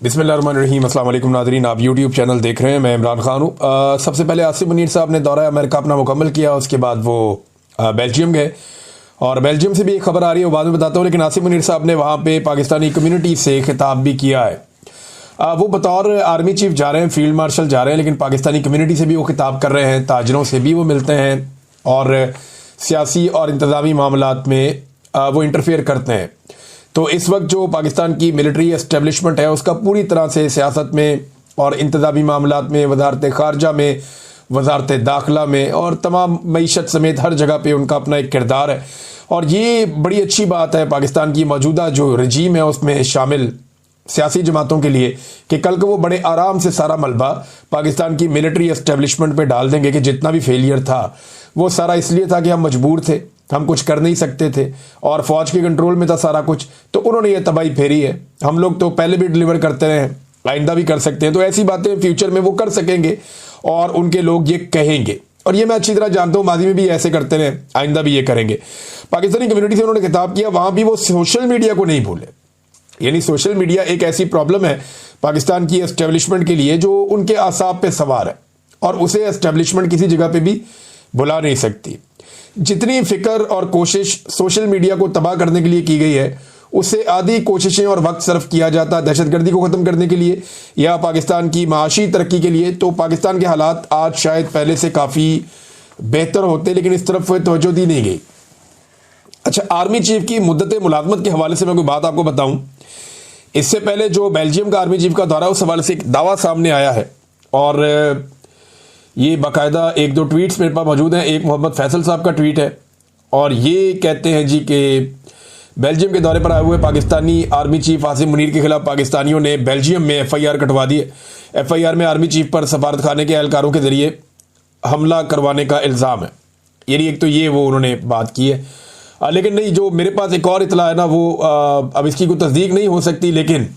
बिस्मिल्लाहिर्रहमानिर्रहीम। अस्सलाम वालेकुम नाज़रीन, आप यूट्यूब चैनल देख रहे हैं। मैं इमरान खान हूँ। सबसे पहले आसिम मुनीर साहब ने दौरा अमेरिका अपना मुकम्मल किया, उसके बाद वो बेल्जियम गए और बेल्जियम से भी एक खबर आ रही है, वो बाद में बताता हूँ। लेकिन आसिम मुनीर साहब ने वहाँ पे पाकिस्तानी कम्युनिटी से खिताब भी किया है। वो बतौर आर्मी चीफ जा रहे हैं, फील्ड मार्शल जा रहे हैं, लेकिन पाकिस्तानी कम्युनिटी से भी वो खिताब कर रहे हैं, ताजरों से भी वो मिलते हैं और सियासी और इंतज़ामी मामलात में वो इंटरफेयर करते हैं। तो इस वक्त जो पाकिस्तान की मिलिट्री एस्टेब्लिशमेंट है उसका पूरी तरह से सियासत में और इंतज़ामी मामलात में, वजारत ख़ारजा में, वजारत दाखिला में और तमाम मईशत समेत हर जगह पे उनका अपना एक किरदार है। और ये बड़ी अच्छी बात है पाकिस्तान की मौजूदा जो रजीम है उसमें शामिल सियासी जमातों के लिए कि कल को वो बड़े आराम से सारा मलबा पाकिस्तान की मिलिट्री एस्टेब्लिशमेंट पे डाल देंगे कि जितना भी फेलियर था वो सारा इसलिए था कि हम मजबूर थे, हम कुछ कर नहीं सकते थे और फौज के कंट्रोल में था सारा कुछ, तो उन्होंने ये तबाही फेरी है। हम लोग तो पहले भी डिलीवर करते रहे, आइंदा भी कर सकते हैं। तो ऐसी बातें फ्यूचर में वो कर सकेंगे और उनके लोग ये कहेंगे, और ये मैं अच्छी तरह जानता हूँ, माजी में भी ऐसे करते रहे, आइंदा भी ये करेंगे। पाकिस्तानी कम्युनिटी से उन्होंने खिताब किया, वहां भी वो सोशल मीडिया को नहीं भूले। यानी सोशल मीडिया एक ऐसी प्रॉब्लम है पाकिस्तान की एस्टेब्लिशमेंट के लिए जो उनके आसाब पे सवार है और उसे एस्टेब्लिशमेंट किसी जगह पे भी बुला नहीं सकती। जितनी फिक्र और कोशिश सोशल मीडिया को तबाह करने के लिए की गई है, उससे आधी कोशिशें और वक्त सर्फ किया जाता दहशतगर्दी को ख़त्म करने के लिए या पाकिस्तान की माशी तरक्की के लिए, तो पाकिस्तान के हालात आज शायद पहले से काफ़ी बेहतर होते, लेकिन इस तरफ तवज्जो दी नहीं गई। अच्छा, आर्मी चीफ की मुद्दत मुलाजमत के हवाले से मैं कोई बात आपको बताऊं। इससे पहले जो बेल्जियम का आर्मी चीफ का दौरा, उस हवाले से एक दावा सामने आया है और ये बाकायदा एक दो ट्वीट्स मेरे पास मौजूद हैं। एक मोहम्मद फैसल साहब का ट्वीट है और ये कहते हैं जी कि बेल्जियम के दौरे पर आए हुए पाकिस्तानी आर्मी चीफ आसिम मुनीर के खिलाफ पाकिस्तानियों ने बेल्जियम में FIR कटवा दी है। FIR में आर्मी चीफ पर सफारत खाने के एहलकारों के जरिए हमला करवाने का इल्ज़ाम है। यानी एक तो ये वो उन्होंने बात की है, लेकिन नहीं, जो मेरे पास एक और इतला है ना, वो अब इसकी कोई तस्दीक नहीं हो सकती, लेकिन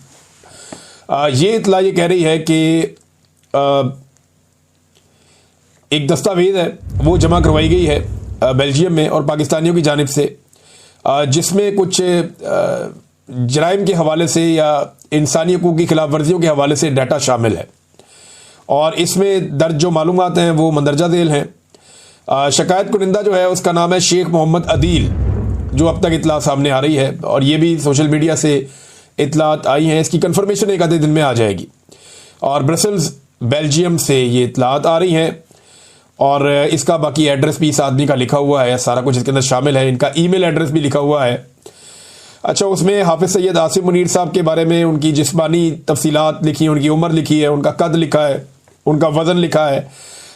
ये इतला ये कह रही है कि एक दस्तावेज है वो जमा करवाई गई है बेल्जियम में और पाकिस्तानियों की जानिब से, जिसमें कुछ जराइम के हवाले से या इंसानी हकूक़ की खिलाफ वर्जियों के हवाले से डाटा शामिल है और इसमें दर्ज जो मालूमात हैं वो मंदरजा झेल हैं। शिकायत कुनिंदा जो है उसका नाम है शेख मोहम्मद अदील, जो अब तक इतला सामने आ रही है और ये भी सोशल मीडिया से इतलात आई हैं। इसकी कंफर्मेशन एक आधे दिन में आ जाएगी और ब्रसल्स बेल्जियम से ये इतलात आ रही हैं और इसका बाकी एड्रेस भी इस आदमी का लिखा हुआ है, सारा कुछ इसके अंदर शामिल है, इनका ईमेल एड्रेस भी लिखा हुआ है। अच्छा, उसमें हाफिज सैयद आसिम मुनीर साहब के बारे में उनकी जिस्मानी तफसीलात लिखी हैं, उनकी उम्र लिखी है, उनका कद लिखा है, उनका वज़न लिखा है,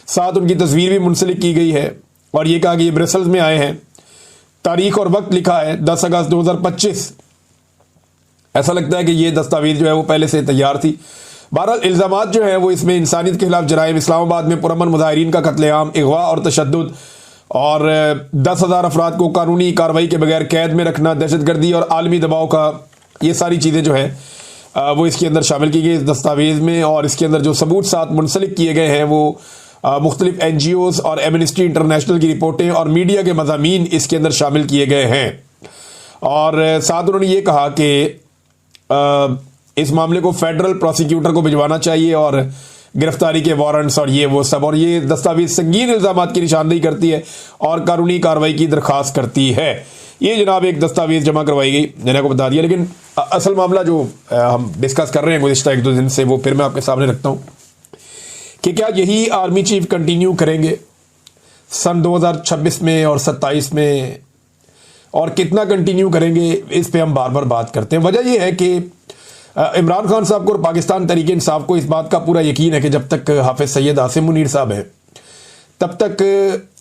साथ उनकी तस्वीर भी मुंसलिक की गई है और ये कहा कि ये ब्रसल्स में आए हैं। तारीख और वक्त लिखा है 10 अगस्त 2025। ऐसा लगता है कि ये दस्तावेज जो है वो पहले से तैयार थी। बहरहाल इल्ज़ामात जो है वो इसमें इंसानियत के खिलाफ जराइम, इस्लामाबाद में पुरअमन मुजाहिरीन का कत्लेआम, अगवा और तशद्दुद और 10,000 अफराद को कानूनी कार्रवाई के बगैर कैद में रखना, दहशतगर्दी और आलमी दबाव का, ये सारी चीज़ें जो है वो इसके अंदर शामिल की गई इस दस्तावेज़ में। और इसके अंदर जो सबूत साथ मुंसलिक किए गए हैं वो मुख्तलिफ NGOs और एमनेस्टी इंटरनेशनल की रिपोर्टें और मीडिया के मज़ामीन इसके अंदर शामिल किए गए हैं। और साथ उन्होंने ये कहा कि इस मामले को फेडरल प्रोसिक्यूटर को भिजवाना चाहिए और गिरफ्तारी के वारंट्स और ये वो सब, और ये दस्तावेज संगीन इल्ज़ामात की निशानदेही करती है और कानूनी कार्रवाई की दरख्वास्त करती है। ये जनाब एक दस्तावेज जमा करवाई गई, मैंने आपको बता दिया। लेकिन असल मामला जो हम डिस्कस कर रहे हैं गुज़िश्ता एक दो दिन से, वो फिर मैं आपके सामने रखता हूँ कि क्या यही आर्मी चीफ कंटिन्यू करेंगे सन 2026 में और 27 में, और कितना कंटिन्यू करेंगे इस पे हम बार बार बात करते हैं। वजह यह है कि इमरान खान साहब को और पाकिस्तान तहरीक इंसाफ को इस बात का पूरा यकीन है कि जब तक हाफिज सैयद आसिम मुनीर साहब हैं तब तक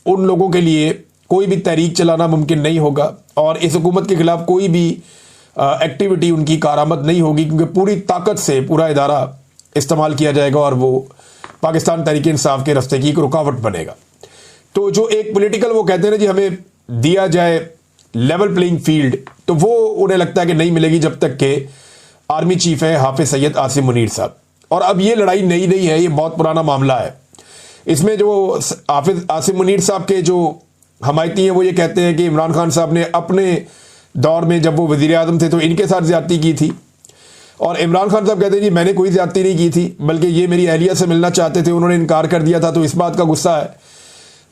उन लोगों के लिए कोई भी तहरीक चलाना मुमकिन नहीं होगा और इस हुकूमत के खिलाफ कोई भी एक्टिविटी उनकी कारामद नहीं होगी, क्योंकि पूरी ताकत से पूरा इदारा इस्तेमाल किया जाएगा और वो पाकिस्तान तहरीक इंसाफ के रास्ते की एक रुकावट बनेगा। तो जो एक पॉलिटिकल वो कहते हैं ना जी हमें दिया जाए लेवल प्लेइंग फील्ड, तो वो उन्हें लगता है कि नहीं मिलेगी जब तक के आर्मी चीफ है हाफिज सैयद आसिम मुनीर साहब। और अब ये लड़ाई नई नहीं है, ये बहुत पुराना मामला है। इसमें जो हाफिज आसिम मुनीर साहब के जो हमायती हैं वो ये कहते हैं कि इमरान खान साहब ने अपने दौर में जब वो वज़ीर आज़म थे तो इनके साथ ज़्यादती की थी। और इमरान खान साहब कहते हैं जी मैंने कोई ज्यादती नहीं की थी, बल्कि ये मेरी अहलिया से मिलना चाहते थे, उन्होंने इनकार कर दिया था, तो इस बात का गुस्सा है।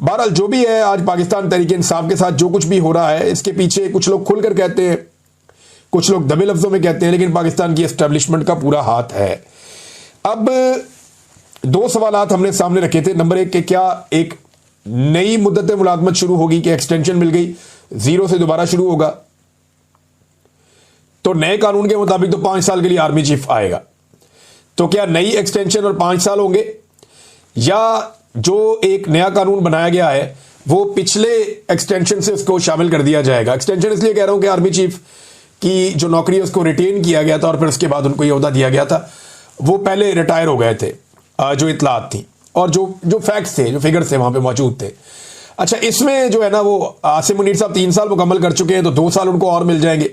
बहरहाल जो भी है, आज पाकिस्तान तहरीक इंसाफ के साथ जो कुछ भी हो रहा है, इसके पीछे कुछ लोग खुलकर कहते हैं, कुछ लोग दबे लफ्जों में कहते हैं, लेकिन पाकिस्तान की एस्टेब्लिशमेंट का पूरा हाथ है। अब दो सवालात हमने सामने रखे थे। नंबर 1 कि क्या एक नई मुद्दत मुलाजमत शुरू होगी, कि एक्सटेंशन मिल गई, 0 से दोबारा शुरू होगा, तो नए कानून के मुताबिक तो 5 साल के लिए आर्मी चीफ आएगा, तो क्या नई एक्सटेंशन और 5 साल होंगे, या जो एक नया कानून बनाया गया है वो पिछले एक्सटेंशन से उसको शामिल कर दिया जाएगा। एक्सटेंशन इसलिए कह रहा हूं कि आर्मी चीफ की जो नौकरी है उसको रिटेन किया गया था और फिर उसके बाद उनको यह ओहदा दिया गया था, वो पहले रिटायर हो गए थे, जो इतलात थी और जो फैक्ट्स थे, जो फिगर्स थे वहां पे मौजूद थे। अच्छा, इसमें जो है ना, वो आसिम मुनीर साहब 3 साल मुकम्मल कर चुके हैं, तो 2 साल उनको और मिल जाएंगे।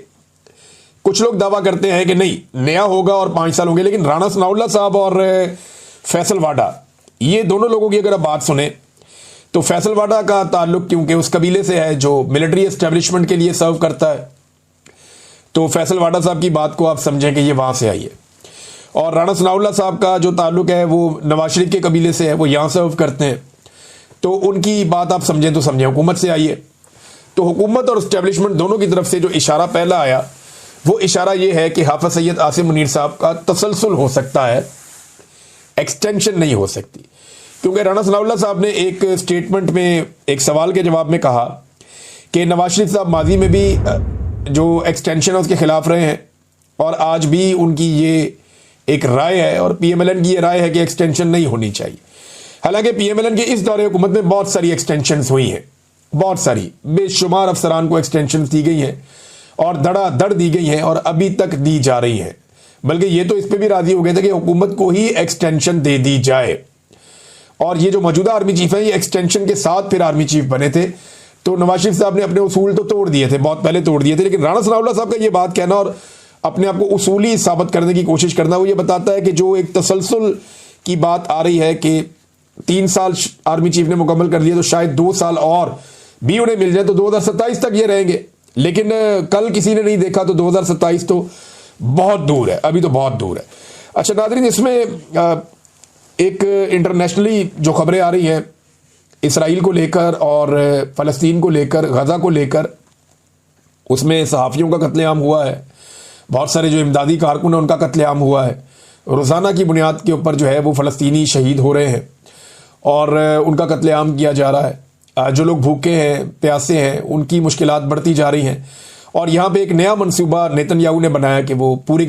कुछ लोग दावा करते हैं कि नहीं, नया होगा और 5 साल होंगे, लेकिन राणा सनाउल्लाह साहब और फैसल वाडा, ये दोनों लोगों की अगर आप बात सुने तो फैसल वाडा का ताल्लुक क्योंकि उस कबीले से है जो मिलिट्री एस्टेब्लिशमेंट के लिए सर्व करता है, तो फैसल वाडा साहब की बात को आप समझें कि ये वहां से आई है। और राणा सनाउल्लाह साहब का जो ताल्लुक है वो नवाज शरीफ के कबीले से है, वो यहां सर्व करते हैं, तो उनकी बात आप समझें तो समझें, हुकूमत से आई है। तो हुकूमत और एस्टेब्लिशमेंट दोनों की तरफ से जो इशारा पहला आया, वो इशारा ये है कि हाफिज सैयद आसिम मुनीर साहब का तसलसल हो सकता है, एक्सटेंशन नहीं हो सकती। क्योंकि राणा सनाउल्लाह साहब ने एक स्टेटमेंट में एक सवाल के जवाब में कहा कि नवाज शरीफ साहब माजी में भी जो एक्सटेंशन है उसके खिलाफ रहे हैं, और आज भी उनकी ये एक राय है और PMLN की ये राय है कि एक्सटेंशन नहीं होनी चाहिए। हालांकि PMLN के इस दौरे हुकूमत में बहुत सारी एक्सटेंशन हुई हैं, बहुत सारी, बेशुमार अफसरान को एक्सटेंशन दी गई हैं और धड़ाधड़ दी गई हैं और अभी तक दी जा रही हैं। बल्कि ये तो इस पे भी राजी हो गए थे कि हुकूमत को ही एक्सटेंशन दे दी जाए। और ये जो मौजूदा आर्मी चीफ है, ये एक्सटेंशन के साथ फिर आर्मी चीफ बने थे, तो नवाज शरीफ साहब ने अपने उसूल तो तोड़ दिए थे, बहुत पहले तोड़ दिए थे। लेकिन राणा सनाउल्लाह साहब का ये बात कहना और अपने आप को उसूली साबित करने की कोशिश करना, वो ये बताता है कि जो एक तसलसल की बात आ रही है कि 3 साल आर्मी चीफ ने मुकम्मल कर दिया, तो शायद 2 साल और भी उन्हें मिल जाए तो 2027 तक ये रहेंगे। लेकिन कल किसी ने नहीं देखा, तो 2027 तो बहुत दूर है, अभी तो बहुत दूर है। अच्छा नाज़रीन, इसमें एक इंटरनेशनली जो खबरें आ रही हैं इसराइल को लेकर और फ़लस्तीन को लेकर, गज़ा को लेकर, उसमें सहाफ़ियों का कत्लेआम हुआ है, बहुत सारे जो इमदादी कारकुन हैं उनका कत्लेआम हुआ है। रोज़ाना की बुनियाद के ऊपर जो है वो फ़लस्तीनी शहीद हो रहे हैं और उनका कत्लेआम किया जा रहा है। जो लोग भूखे हैं, प्यासे हैं, उनकी मुश्किलात बढ़ती जा रही हैं। और यहाँ पे एक नया मंसूबा नेतन्याहू ने बनाया कि वो पूरी